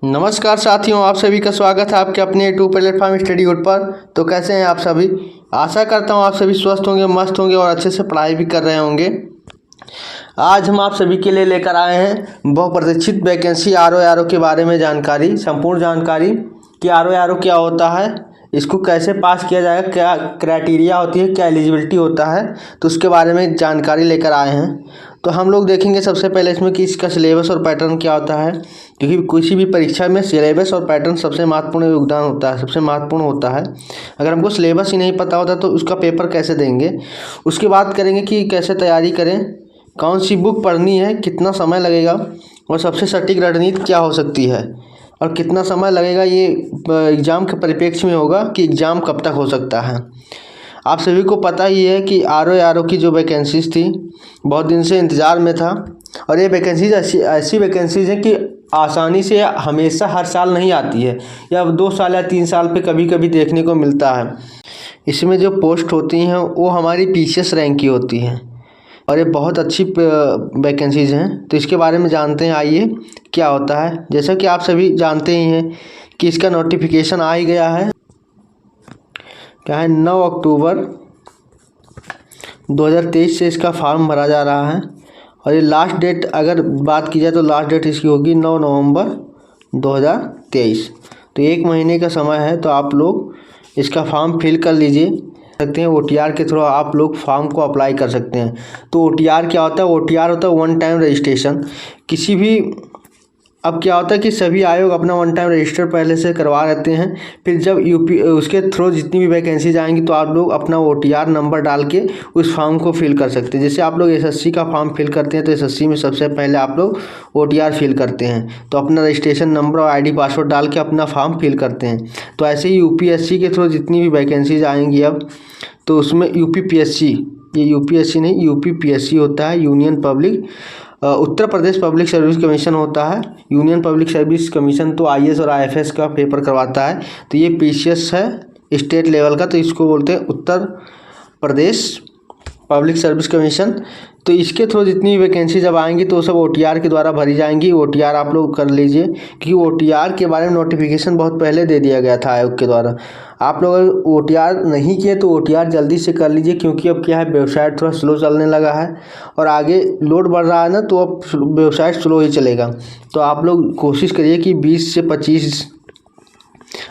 नमस्कार साथियों, आप सभी का स्वागत है आपके अपने यूट्यूब प्लेटफॉर्म स्टडी गुड पर। तो कैसे हैं आप सभी। आशा करता हूं आप सभी स्वस्थ होंगे, मस्त होंगे और अच्छे से पढ़ाई भी कर रहे होंगे। आज हम आप सभी के लिए लेकर आए हैं बहुप्रतीक्षित वैकेंसी आर ओ के बारे में जानकारी, संपूर्ण जानकारी कि आर ओ क्या होता है, इसको कैसे पास किया जाएगा, क्या क्राइटेरिया होती है, क्या एलिजिबिलिटी होता है, तो उसके बारे में जानकारी लेकर आए हैं। तो हम लोग देखेंगे सबसे पहले इसमें कि इसका सिलेबस और पैटर्न क्या होता है, क्योंकि किसी भी परीक्षा में सिलेबस और पैटर्न सबसे महत्वपूर्ण योगदान होता है, सबसे महत्वपूर्ण होता है। अगर हमको सिलेबस ही नहीं पता होता तो उसका पेपर कैसे देंगे। उसके बाद करेंगे कि कैसे तैयारी करें, कौन सी बुक पढ़नी है, कितना समय लगेगा और सबसे सटीक रणनीति क्या हो सकती है और कितना समय लगेगा। ये एग्ज़ाम के परिप्रेक्ष्य में होगा कि एग्ज़ाम कब तक हो सकता है। आप सभी को पता ही है कि आर ओ की जो वैकेंसीज़ थी बहुत दिन से इंतज़ार में था, और ये वैकेंसीज ऐसी वैकेंसीज़ हैं कि आसानी से हमेशा हर साल नहीं आती है, या 2 साल या 3 साल पे कभी कभी देखने को मिलता है। इसमें जो पोस्ट होती हैं वो हमारी पीसीएस रैंक की होती हैं और ये बहुत अच्छी वैकेंसीज़ हैं। तो इसके बारे में जानते हैं, आइए क्या होता है। जैसा कि आप सभी जानते ही हैं कि इसका नोटिफिकेशन आ ही गया है, क्या है 9 अक्टूबर 2023 से इसका फॉर्म भरा जा रहा है। और ये लास्ट डेट अगर बात की जाए तो लास्ट डेट इसकी होगी 9 नवंबर 2023। तो 1 महीने का समय है, तो आप लोग इसका फॉर्म फिल कर लीजिए सकते हैं। OTR के थ्रू आप लोग फॉर्म को अप्लाई कर सकते हैं। तो OTR क्या होता है, OTR होता है वन टाइम रजिस्ट्रेशन। किसी भी अब क्या होता है कि सभी आयोग अपना वन टाइम रजिस्टर पहले से करवा लेते हैं, फिर जब यूपी उसके थ्रू जितनी भी वैकेंसीज आएंगी तो आप लोग अपना OTR नंबर डाल के उस फॉर्म को फिल कर सकते हैं। जैसे आप लोग SSC का फॉर्म फिल करते हैं तो SSC में सबसे पहले आप लोग OTR फिल करते हैं, तो अपना रजिस्ट्रेशन नंबर और ID पासवर्ड डाल के अपना फॉर्म फिल करते हैं। तो ऐसे ही UPSC के थ्रू जितनी भी वैकेंसीज आएंगी अब, तो उसमें UPPSC, ये UPSC नहीं UPPSC होता है, union public Uttar Pradesh public service commission होता है। यूनियन पब्लिक सर्विस कमीशन तो IAS और IFS का पेपर करवाता है। तो ये PCS है स्टेट लेवल का, तो इसको बोलते हैं Uttar Pradesh public service commission. तो इसके थ्रू जितनी वैकेंसी जब आएंगी तो सब OTR के द्वारा भरी जाएंगी। OTR आप लोग कर लीजिए, क्योंकि OTR के बारे में नोटिफिकेशन बहुत पहले दे दिया गया था आयोग के द्वारा। आप लोग अगर OTR नहीं किए तो OTR जल्दी से कर लीजिए, क्योंकि अब क्या है वेबसाइट थोड़ा स्लो चलने लगा है और आगे लोड बढ़ रहा है ना, तो अब वेबसाइट स्लो ही चलेगा। तो आप लोग कोशिश करिए कि 20 से 25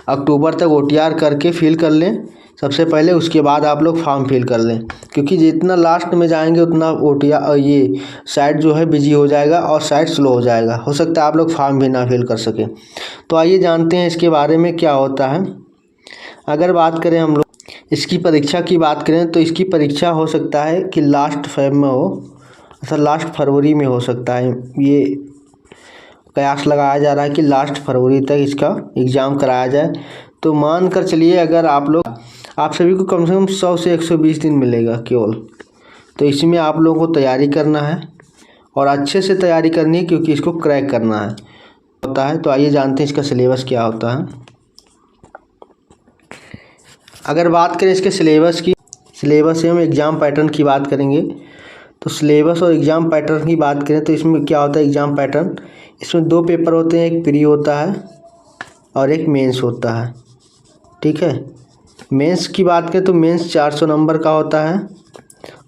अक्टूबर तक OTR करके फिल कर लें सबसे पहले, उसके बाद आप लोग फॉर्म फिल कर लें, क्योंकि जितना लास्ट में जाएंगे उतना OTR ये साइट जो है बिजी हो जाएगा और साइट स्लो हो जाएगा, हो सकता है आप लोग फॉर्म भी ना फिल कर सकें। तो आइए जानते हैं इसके बारे में क्या होता है। अगर बात करें हम लोग इसकी परीक्षा की बात करें तो इसकी परीक्षा हो सकता है कि लास्ट फेब में हो, ऐसा लास्ट फरवरी में हो सकता है। ये कयास लगाया जा रहा है कि लास्ट फरवरी तक इसका एग्ज़ाम कराया जाए। तो मान कर चलिए अगर आप सभी को कम से कम 100 से 120 दिन मिलेगा केवल। तो इसमें आप लोगों को तैयारी करना है और अच्छे से तैयारी करनी है, क्योंकि इसको क्रैक करना है होता है। तो आइए जानते हैं इसका सिलेबस क्या होता है। अगर बात करें इसके सिलेबस से हम एग्ज़ाम पैटर्न की बात करेंगे। तो सिलेबस और एग्ज़ाम पैटर्न की बात करें तो इसमें क्या होता है एग्ज़ाम पैटर्न, इसमें 2 पेपर होते हैं, एक प्री होता है और एक मेंस होता है। ठीक है, मेंस की बात करें तो मेंस 400 नंबर का होता है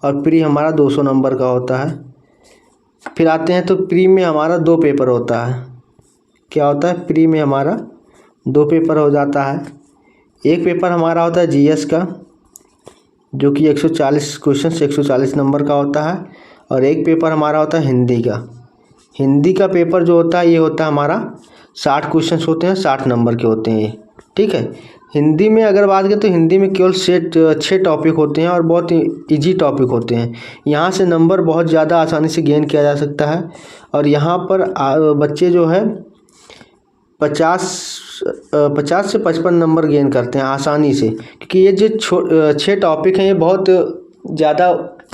और प्री हमारा 200 नंबर का होता है। फिर आते हैं तो प्री में हमारा 2 पेपर होता है। क्या होता है, प्री में हमारा 2 पेपर हो जाता है। एक पेपर हमारा होता है GS का, जो कि 140 क्वेश्चन 140 नंबर का होता है, और एक पेपर हमारा होता है हिंदी का। हिंदी का पेपर जो होता है ये होता है हमारा 60 क्वेश्चन होते हैं, 60 नंबर के होते हैं ये। ठीक है, हिंदी में अगर बात करें तो हिंदी में केवल 6 टॉपिक होते हैं और बहुत इजी टॉपिक होते हैं। यहाँ से नंबर बहुत ज़्यादा आसानी से गेन किया जा सकता है, और यहाँ पर बच्चे जो है 50 से 55 नंबर गेन करते हैं आसानी से, क्योंकि ये जो 6 टॉपिक हैं ये बहुत ज़्यादा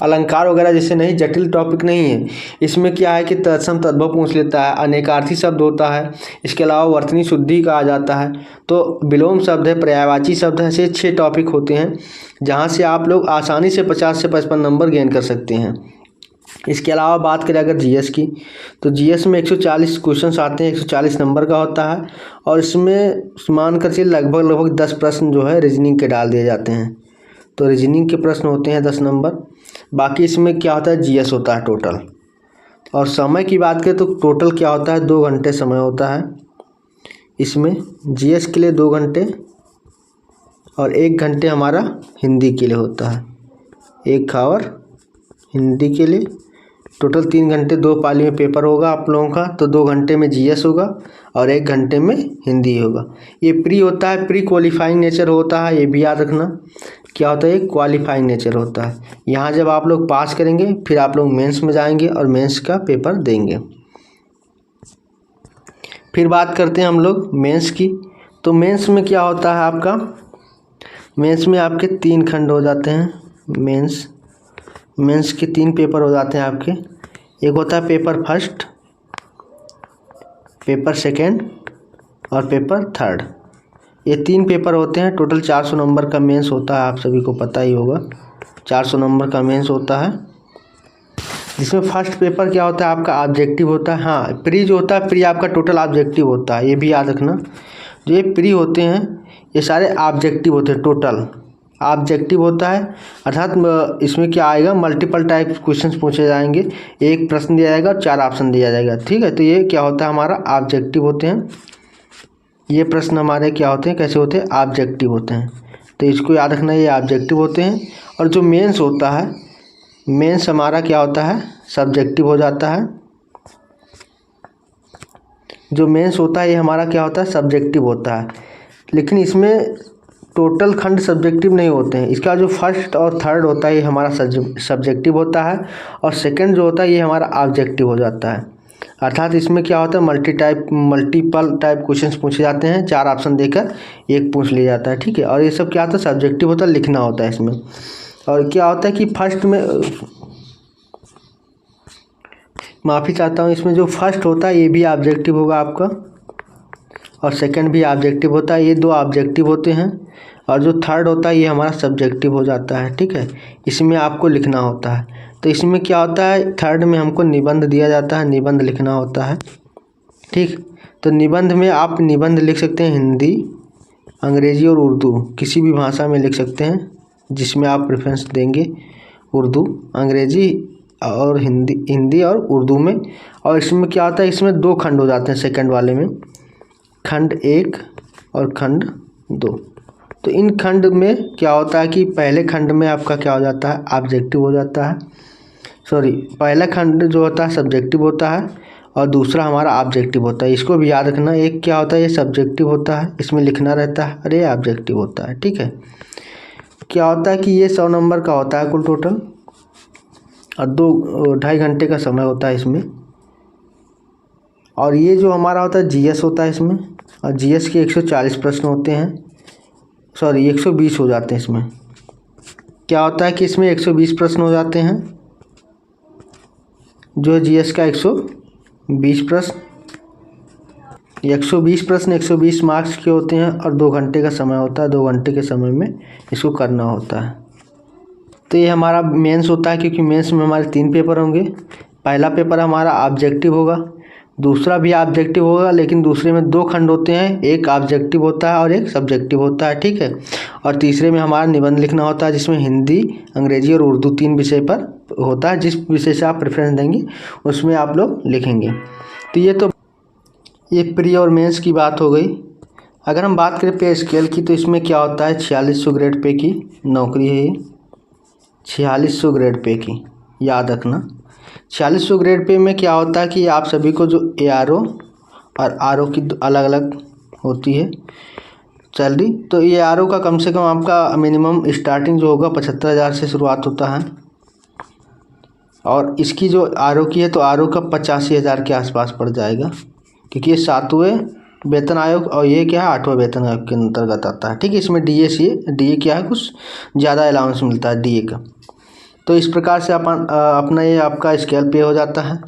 अलंकार वगैरह जैसे नहीं, जटिल टॉपिक नहीं है। इसमें क्या है कि तत्सम तद्भव पूछ लेता है, अनेकार्थी शब्द होता है, इसके अलावा वर्तनी शुद्धि का आ जाता है, तो विलोम शब्द है, पर्यायवाची शब्द है। ऐसे 6 टॉपिक होते हैं जहाँ से आप लोग आसानी से 50 से 55 नंबर गेन कर सकते हैं। इसके अलावा बात करें अगर जीएस की, तो जीएस में 140 क्वेश्चन आते हैं, 140 नंबर का होता है। और इसमें मानकर चलिए लगभग 10 प्रश्न जो है रीजनिंग के डाल दिए जाते हैं। तो रीजनिंग के प्रश्न होते हैं 10 नंबर। बाकी इसमें क्या होता है, जीएस होता है टोटल। और समय की बात करें तो टोटल क्या होता है, 2 घंटे समय होता है इसमें। जीएस के लिए 2 घंटे और 1 घंटे हमारा हिंदी के लिए होता है, 1 आवर हिंदी के लिए। टोटल 3 घंटे 2 पाली में पेपर होगा आप लोगों का। तो 2 घंटे में जीएस होगा और 1 घंटे में हिंदी होगा। ये प्री होता है, प्री क्वालिफाइंग नेचर होता है, ये भी याद रखना। क्या होता है, ये क्वालिफाइंग नेचर होता है। यहाँ जब आप लोग पास करेंगे फिर आप लोग मेंस में जाएंगे और मेंस का पेपर देंगे। फिर बात करते हैं हम लोग मेंस की। तो मेंस में क्या होता है आपका, मेंस में आपके 3 खंड हो जाते हैं। मेंस के 3 पेपर हो जाते हैं आपके। एक होता है पेपर फर्स्ट, पेपर सेकंड और पेपर थर्ड। ये 3 पेपर होते हैं। टोटल 400 नंबर का मेंस होता है, आप सभी को पता ही होगा 400 नंबर का मेंस होता है। जिसमें फर्स्ट पेपर क्या होता है आपका, ऑब्जेक्टिव होता है। हाँ, प्री जो होता है, प्री आपका टोटल ऑब्जेक्टिव होता है, ये भी याद रखना। जो ये प्री होते हैं ये सारे ऑब्जेक्टिव होते हैं, टोटल ऑब्जेक्टिव होता है। अर्थात इसमें क्या आएगा, मल्टीपल टाइप क्वेश्चंस पूछे जाएंगे, एक प्रश्न दिया जाएगा और 4 ऑप्शन दिया जाएगा, ठीक है। तो ये क्या होता है हमारा ऑब्जेक्टिव होते हैं। ये प्रश्न हमारे क्या होते हैं, कैसे होते हैं, ऑब्जेक्टिव होते हैं। तो इसको याद रखना, ये ऑब्जेक्टिव होते हैं। और जो मेंस होता है, मेंस हमारा क्या होता है, सब्जेक्टिव हो जाता है। जो मेंस होता है ये हमारा क्या होता है, सब्जेक्टिव होता है। लेकिन इसमें टोटल खंड सब्जेक्टिव नहीं होते हैं। इसका जो फर्स्ट और थर्ड होता है ये हमारा सब्जेक्टिव होता है और सेकंड जो होता है ये हमारा ऑब्जेक्टिव हो जाता है। अर्थात इसमें क्या होता है, मल्टीपल टाइप क्वेश्चंस पूछे जाते हैं, 4 ऑप्शन देकर एक पूछ लिया जाता है, ठीक है। और ये सब क्या होता है, सब्जेक्टिव होता है, लिखना होता है इसमें। और क्या होता है कि फर्स्ट में, माफ़ी चाहता हूँ, इसमें जो फर्स्ट होता है ये भी ऑब्जेक्टिव होगा आपका और सेकंड भी ऑब्जेक्टिव होता है, ये 2 ऑब्जेक्टिव होते हैं। और जो थर्ड होता है ये हमारा सब्जेक्टिव हो जाता है, ठीक है। इसमें आपको लिखना होता है। तो इसमें क्या होता है, थर्ड में हमको निबंध दिया जाता है, निबंध लिखना होता है, ठीक। तो निबंध में आप निबंध लिख सकते हैं हिंदी, अंग्रेजी और उर्दू, किसी भी भाषा में लिख सकते हैं जिसमें आप प्रेफरेंस देंगे, उर्दू, अंग्रेजी और हिंदी और उर्दू में। और इसमें क्या होता है, इसमें 2 खंड हो जाते हैं सेकंड वाले में, खंड 1 और खंड 2। तो इन खंड में क्या होता है कि पहले खंड में आपका क्या हो जाता है, ऑब्जेक्टिव हो जाता है, पहला खंड जो होता है सब्जेक्टिव होता है और दूसरा हमारा ऑब्जेक्टिव होता है। इसको भी याद रखना, एक क्या होता है, ये सब्जेक्टिव होता है, इसमें लिखना रहता है, और ये ऑब्जेक्टिव होता है, ठीक है। क्या होता है कि ये 100 नंबर का होता है कुल टोटल और 2-2.5 घंटे का समय होता है इसमें। और ये जो हमारा होता है जीएस होता है इसमें, और जीएस के 140 प्रश्न होते हैं, 120 हो जाते हैं इसमें। क्या होता है कि इसमें 120 प्रश्न हो जाते हैं, जो जीएस का 120 प्रश्न, 120 प्रश्न 120 मार्क्स के होते हैं और 2 घंटे का समय होता है। 2 घंटे के समय में इसको करना होता है। तो ये हमारा मेंस होता है, क्योंकि मेंस में हमारे 3 पेपर होंगे। पहला पेपर हमारा ऑब्जेक्टिव होगा, दूसरा भी ऑब्जेक्टिव होगा, लेकिन दूसरे में 2 खंड होते हैं, एक ऑब्जेक्टिव होता है और एक सब्जेक्टिव होता है, ठीक है। और तीसरे में हमारा निबंध लिखना होता है, जिसमें हिंदी, अंग्रेजी और उर्दू 3 विषय पर होता है। जिस विषय से आप प्रेफरेंस देंगे उसमें आप लोग लिखेंगे। तो ये प्री और मेंस की बात हो गई। अगर हम बात करें पे स्केल की, तो इसमें क्या होता है, 4600 ग्रेड पे की नौकरी है ये, 4600 ग्रेड पे की, याद रखना। 4600 ग्रेड पे में क्या होता है कि आप सभी को जो ARO और RO की अलग अलग होती है सैलरी, तो ये ARO का कम से कम आपका मिनिमम स्टार्टिंग जो होगा 75,000 से शुरुआत होता है। और इसकी जो RO की है, तो RO का 85,000 के आसपास पड़ जाएगा, क्योंकि ये 7वें वेतन आयोग और ये क्या है 8वें वेतन आयोग के अंतर्गत आता है, ठीक है। इसमें DA क्या है, कुछ ज़्यादा अलाउंस मिलता है DA का। तो इस प्रकार से अपना ये आपका स्केल पे हो जाता है।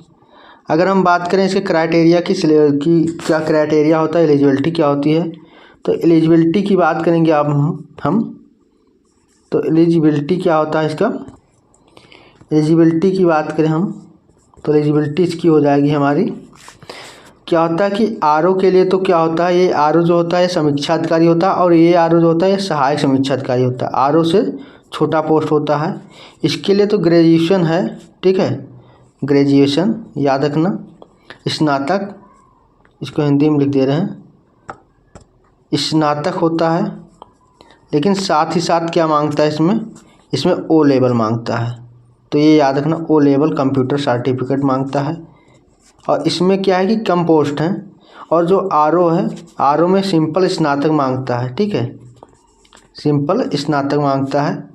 अगर हम बात करें इसके क्राइटेरिया की क्या क्राइटेरिया होता है, एलिजिबिलिटी क्या होती है, तो एलिजिबिलिटी की बात करेंगे आप हम। तो एलिजिबिलिटी क्या होता है इसका, एलिजिबिलिटी की बात करें हम तो एलिजिबिलिटी इसकी हो जाएगी हमारी, क्या होता है कि आरओ के लिए तो क्या होता है, ये आरओ जो होता है समीक्षा अधिकारी होता है और ये आरओ जो होता है ये सहायक समीक्षा अधिकारी होता है, आरओ से छोटा पोस्ट होता है। इसके लिए तो ग्रेजुएशन है, ठीक है, ग्रेजुएशन याद रखना, स्नातक, इसको हिंदी में लिख दे रहे हैं, स्नातक होता है। लेकिन साथ ही साथ क्या मांगता है इसमें ओ लेवल मांगता है, तो ये याद रखना ओ लेवल कंप्यूटर सर्टिफिकेट मांगता है। और इसमें क्या है कि कम पोस्ट हैं, और जो आरओ है आरओ में सिंपल स्नातक मांगता है, ठीक है, सिंपल स्नातक मांगता है।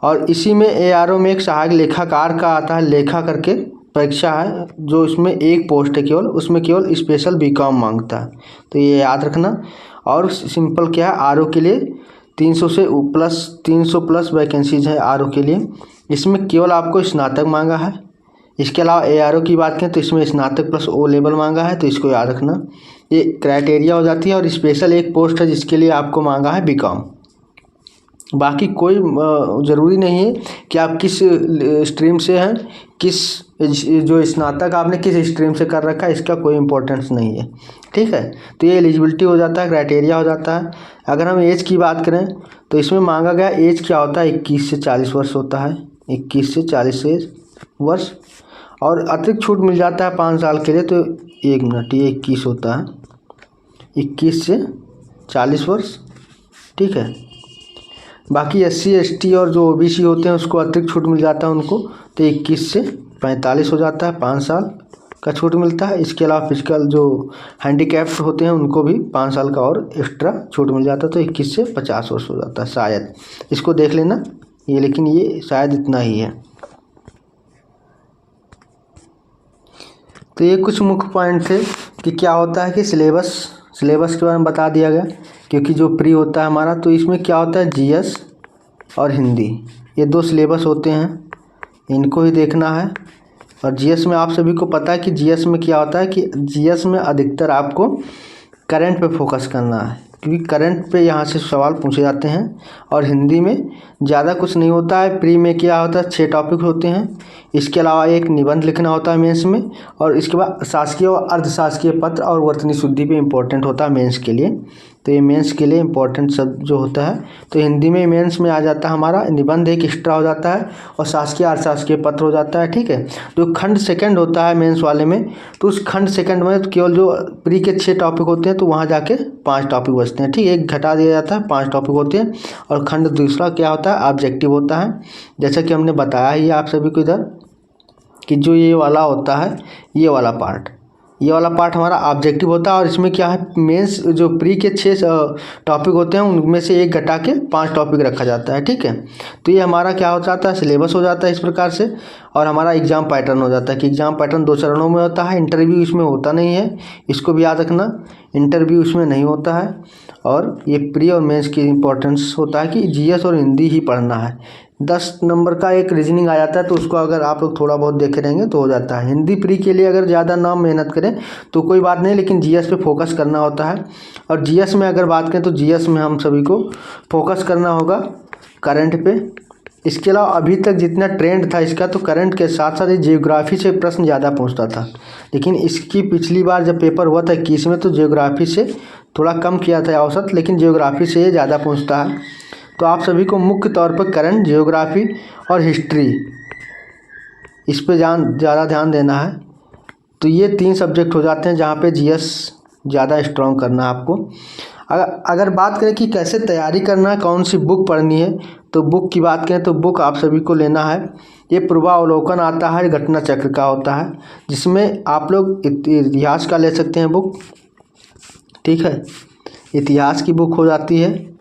और इसी में एआरओ में एक सहायक लेखाकार का आता है, लेखा करके परीक्षा है, जो इसमें एक पोस्ट है केवल, उसमें केवल स्पेशल बीकॉम मांगता है, तो ये याद रखना। और सिंपल क्या है आरओ के लिए 300 प्लस वैकेंसीज है आरओ के लिए, इसमें केवल आपको स्नातक मांगा है। इसके अलावा एआरओ की बात करें तो इसमें स्नातक प्लस ओ लेवल मांगा है, तो इसको याद रखना, ये क्राइटेरिया हो जाती है। और स्पेशल एक पोस्ट है जिसके लिए आपको मांगा है बीकॉम। बाकी कोई ज़रूरी नहीं है कि आप किस स्ट्रीम से हैं, किस जो स्नातक आपने किस स्ट्रीम से कर रखा है, इसका कोई इम्पोर्टेंस नहीं है, ठीक है। तो ये एलिजिबिलिटी हो जाता है, क्राइटेरिया हो जाता है। अगर हम एज की बात करें तो इसमें मांगा गया एज क्या होता है, 21 से 40 वर्ष होता है, 21 से 40 वर्ष। और अतिरिक्त छूट मिल जाता है 5 साल के लिए, तो 1 मिनट, ये 21 होता है, 21 से 40 वर्ष, ठीक है। बाकी SC ST और जो OBC होते हैं उसको अतिरिक्त छूट मिल जाता है उनको, तो 21 से 45 हो जाता है, 5 साल का छूट मिलता है। इसके अलावा फिजिकल जो हैंडीकैप्ड होते हैं उनको भी 5 साल का और एक्स्ट्रा छूट मिल जाता है, तो 21 से 50 वर्ष हो जाता है शायद, इसको देख लेना ये, लेकिन ये शायद इतना ही है। तो ये कुछ मुख्य पॉइंट थे कि क्या होता है कि सिलेबस के बारे में बता दिया गया, क्योंकि जो प्री होता है हमारा तो इसमें क्या होता है GS और हिंदी, ये 2 सिलेबस होते हैं, इनको ही देखना है। और GS में आप सभी को पता है कि GS में क्या होता है कि GS में अधिकतर आपको करंट पे फोकस करना है, क्योंकि करंट पे यहाँ से सवाल पूछे जाते हैं। और हिंदी में ज़्यादा कुछ नहीं होता है, प्री में क्या होता है 6 टॉपिक होते हैं, इसके अलावा एक निबंध लिखना होता है मेंस में, और इसके बाद शासकीय और अर्धशासकीय पत्र और वर्तनी शुद्धि पे इम्पोर्टेंट होता है मेंस के लिए। तो ये मेंस के लिए इम्पोर्टेंट सब जो होता है, तो हिंदी में मेंस में आ जाता है हमारा निबंध एक एक्स्ट्रा हो जाता है, और शासकीय अर्धशासकीय पत्र हो जाता है, ठीक है। जो खंड सेकंड होता है मेंस वाले में, तो उस खंड सेकंड में केवल जो प्री के 6 टॉपिक होते हैं तो वहाँ जाके 5 टॉपिक बचते हैं, ठीक है, एक घटा दिया जाता है, 5 टॉपिक होते हैं। और खंड दूसरा क्या होता है ऑब्जेक्टिव होता है, जैसा कि हमने बताया ही आप सभी को इधर कि जो ये वाला होता है, ये वाला पार्ट हमारा ऑब्जेक्टिव होता है। और इसमें क्या है मेंस जो प्री के 6 टॉपिक होते हैं उनमें से एक घटा के 5 टॉपिक रखा जाता है, ठीक है। तो ये हमारा क्या हो जाता है सिलेबस हो जाता है इस प्रकार से। और हमारा एग्ज़ाम पैटर्न हो जाता है कि एग्ज़ाम पैटर्न 2 चरणों में होता है, इंटरव्यू इसमें होता नहीं है, इसको भी याद रखना, इंटरव्यू इसमें नहीं होता है। और ये प्री और मेंस की इम्पोर्टेंस होता है कि GS और हिंदी ही पढ़ना है। 10 नंबर का एक रीजनिंग आ जाता है, तो उसको अगर आप लोग थोड़ा बहुत देखे रहेंगे तो हो जाता है। हिंदी प्री के लिए अगर ज़्यादा ना मेहनत करें तो कोई बात नहीं, लेकिन GS पे फोकस करना होता है। और GS में अगर बात करें तो GS में हम सभी को फोकस करना होगा करंट पे। इसके अलावा अभी तक जितना ट्रेंड था इसका, तो करंट के साथ साथ जियोग्राफी से प्रश्न ज़्यादा पूछता था, लेकिन इसकी पिछली बार जब पेपर हुआ था 21 में तो जियोग्राफी से थोड़ा कम किया था औसत, लेकिन जियोग्राफी से ये ज़्यादा पूछता है। तो आप सभी को मुख्य तौर पर करंट, जियोग्राफी और हिस्ट्री, इस पे ज़्यादा ध्यान देना है। तो ये 3 सब्जेक्ट हो जाते हैं जहाँ पे GS ज़्यादा स्ट्रॉन्ग करना है आपको। अगर बात करें कि कैसे तैयारी करना है, कौन सी बुक पढ़नी है, तो बुक की बात करें तो बुक आप सभी को लेना है, ये पूर्वावलोकन आता है घटना चक्र का होता है, जिसमें आप लोग इतिहास का ले सकते हैं बुक, ठीक है, इतिहास की बुक हो जाती है।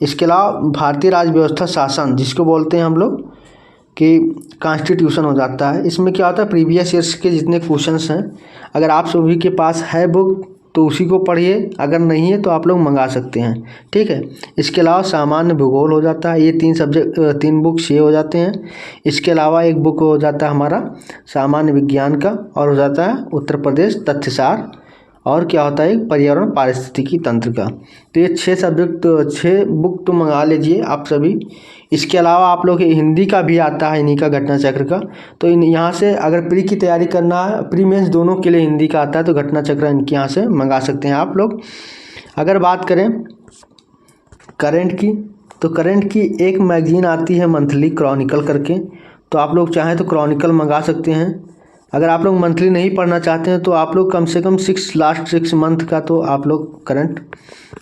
इसके अलावा भारतीय राज्य व्यवस्था शासन जिसको बोलते हैं हम लोग कि कॉन्स्टिट्यूशन हो जाता है, इसमें क्या होता है प्रीवियस ईयर्स के जितने क्वेश्चंस हैं, अगर आप सभी के पास है बुक तो उसी को पढ़िए, अगर नहीं है तो आप लोग मंगा सकते हैं, ठीक है। इसके अलावा सामान्य भूगोल हो जाता है, ये 3 बुक्स ये हो जाते हैं। इसके अलावा एक बुक हो जाता है हमारा सामान्य विज्ञान का, और हो जाता है उत्तर प्रदेश तथ्यसार, और क्या होता है पर्यावरण पारिस्थितिकी तंत्र का। तो ये 6 सब्जेक्ट 6 बुक तो मंगा लीजिए आप सभी। इसके अलावा आप लोग हिंदी का भी आता है इन्हीं का घटना चक्र का। तो यहाँ से अगर प्री की तैयारी करना है, प्री मेंस दोनों के लिए हिंदी का आता है, तो घटना चक्र इनके यहाँ से मंगा सकते हैं आप लोग। अगर बात करें करंट की, तो करंट की एक मैगजीन आती है मंथली क्रॉनिकल करके, तो आप लोग चाहें तो क्रॉनिकल मंगा सकते हैं। अगर आप लोग मंथली नहीं पढ़ना चाहते हैं तो आप लोग कम से कम लास्ट 6 मंथ का तो आप लोग करंट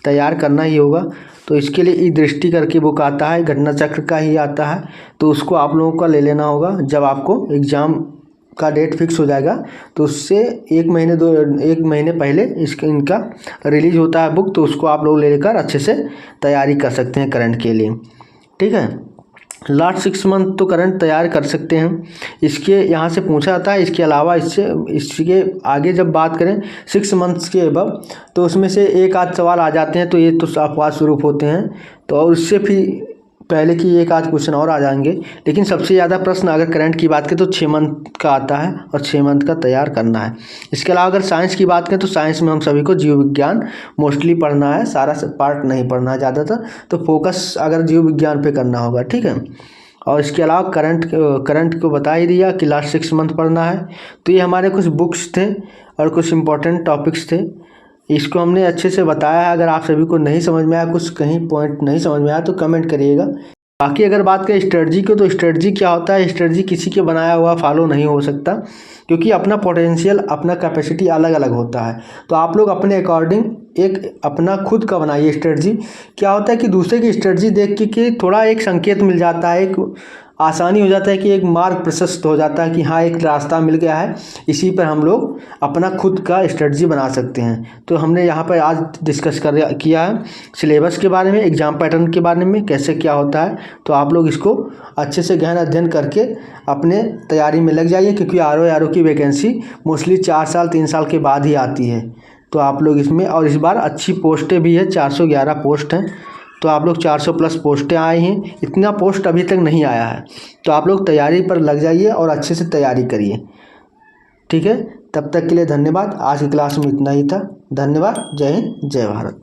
तैयार करना ही होगा। तो इसके लिए ई दृष्टि करके बुक आता है, घटना चक्र का ही आता है, तो उसको आप लोगों का ले लेना होगा। जब आपको एग्ज़ाम का डेट फिक्स हो जाएगा तो उससे एक महीने पहले इनका रिलीज होता है बुक, तो उसको आप लोग लेकर अच्छे से तैयारी कर सकते हैं करंट के लिए। ठीक है, लास्ट 6 मंथ तो करंट तैयार कर सकते हैं। इसके यहाँ से पूछा जाता है। इसके अलावा इसके आगे जब बात करें 6 मंथ्स के अबव, तो उसमें से एक आध सवाल आ जाते हैं, तो ये तो अपवाद स्वरूप होते हैं। तो और उससे भी पहले की एक आध क्वेश्चन और आ जाएंगे, लेकिन सबसे ज़्यादा प्रश्न अगर करंट की बात करें तो 6 मंथ का आता है और 6 मंथ का तैयार करना है। इसके अलावा अगर साइंस की बात करें तो साइंस में हम सभी को जीव विज्ञान मोस्टली पढ़ना है, सारा पार्ट नहीं पढ़ना है ज़्यादातर, तो फोकस अगर जीव विज्ञान पे करना होगा। ठीक है, और इसके अलावा करंट को बता ही दिया कि लास्ट 6 मंथ पढ़ना है। तो ये हमारे कुछ बुक्स थे और कुछ इंपॉर्टेंट टॉपिक्स थे, इसको हमने अच्छे से बताया है। अगर आप सभी को नहीं समझ में आया, कुछ कहीं पॉइंट नहीं समझ में आया तो कमेंट करिएगा। बाकी अगर बात करें स्ट्रेटजी को, तो स्ट्रेटजी क्या होता है, स्ट्रेटजी किसी के बनाया हुआ फॉलो नहीं हो सकता, क्योंकि अपना पोटेंशियल अपना कैपेसिटी अलग अलग होता है। तो आप लोग अपने अकॉर्डिंग एक अपना खुद का बनाइए स्ट्रेटजी। क्या होता है कि दूसरे की स्ट्रेटजी देख के थोड़ा एक संकेत मिल जाता है, एक आसानी हो जाता है कि एक मार्ग प्रशस्त हो जाता है कि हाँ एक रास्ता मिल गया है, इसी पर हम लोग अपना खुद का स्ट्रेटजी बना सकते हैं। तो हमने यहाँ पर आज डिस्कस किया है सिलेबस के बारे में, एग्जाम पैटर्न के बारे में कैसे क्या होता है। तो आप लोग इसको अच्छे से गहन अध्ययन करके अपने तैयारी में लग जाइए, क्योंकि आर की वैकेंसी मोस्टली 4 साल 3 साल के बाद ही आती है। तो आप लोग इसमें, और इस बार अच्छी पोस्टें भी है, 411 पोस्ट हैं, तो आप लोग 400 प्लस पोस्टें आई हैं, इतना पोस्ट अभी तक नहीं आया है। तो आप लोग तैयारी पर लग जाइए और अच्छे से तैयारी करिए। ठीक है, तब तक के लिए धन्यवाद। आज की क्लास में इतना ही था। धन्यवाद। जय हिंद, जय भारत।